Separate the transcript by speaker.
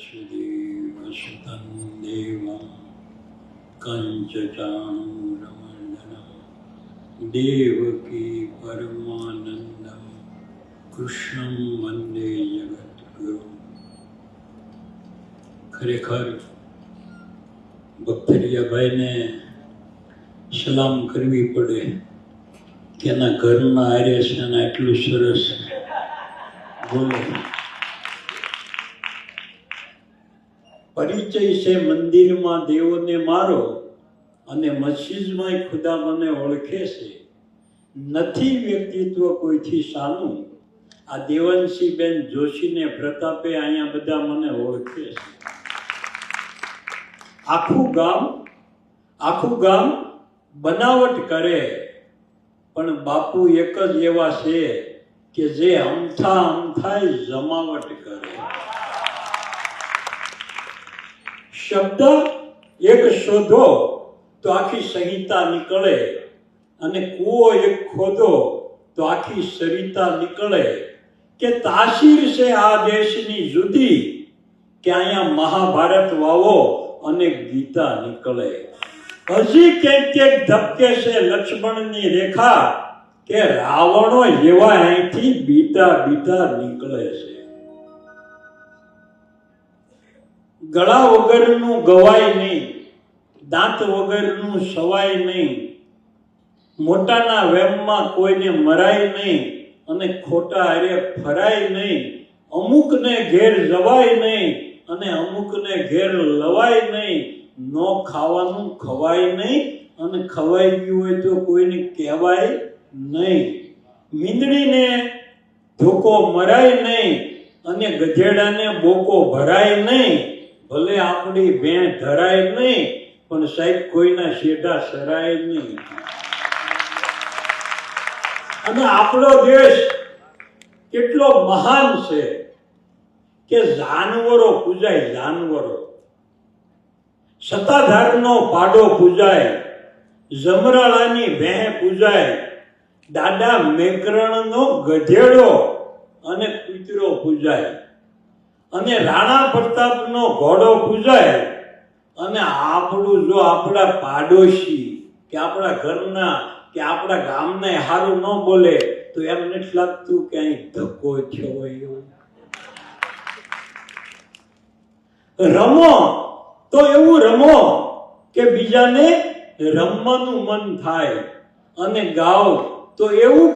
Speaker 1: वसुदेवसुतं देवं कंचचाणूरमर्दनं देवकी परमानंदं कृष्णं वंदे जगद्गुरु। खरेखर भक्तरियाभाई ने सलाम करवी पड़े कि एना घरना आर्य छे ने आटलुं सरस बोले। परिचय से मंदिर में देवो ने मारो अने मस्जिद में खुदा मने ओळखे छे। नथी व्यक्तित्व कोई थी सानु। आ देवंशी बेन जोशी ने प्रतापे अहींया बधा मने ओळखे छे। आखू गाम बनावट करे पण बापू एक ज एवा छे के जे अमथाय जमावट करे। शब्द एक शोधो तो आखी संहिता निकले अने कुओ एक खोदो तो आखी सरिता निकले। के तासीर से आ देशनी जुदी के अहींया महाभारत वावो अने गीता निकले। हजी के धक्के से लक्ष्मणनी रेखा के रावणो जेवा अहींथी बीता बीता निकले छे। गळा वगरनु गवाय नहीं, दांत वगरनु सवाय नहीं, मोटाना वेममां कोईने मराय नहीं अने खोटा हारे फराय नहीं। अमुक ने घेर जवाय नहीं अने अमुक ने घेर लवाय नहीं। नो खावानुं खवाय नहीं अने खवाई गयुं होय तो कोईने कहेवाय नहीं। मींदड़ी ने धोको मराय नहीं अने गधेड़ा ने बोको भराय नहीं। भले आपणी भें धराय नहीं पण साहेब कोईना शेढा सराय नहीं। अने आपणो देश केटलो महान छे के जानवरो पूजाय। जानवरो सत्ताधारनो पाडो पूजाय, जमराळानी भें पूजाय, दादा मेकरणनो गधेड़ो अने कूतरो पूजाय, अने राणा प्रतापनो घोड़ो पूजाय। अने आपणुं जो आपड़ा पाडोशी के आपड़ा घरना के आपड़ा गामने हारू न बोले तो एम नथी लागतुं के अहीं धक्को थयो होय। रमो तो एवुं रमो के बीजाने रमवानुं मन थाय अने गाओ तो एवुं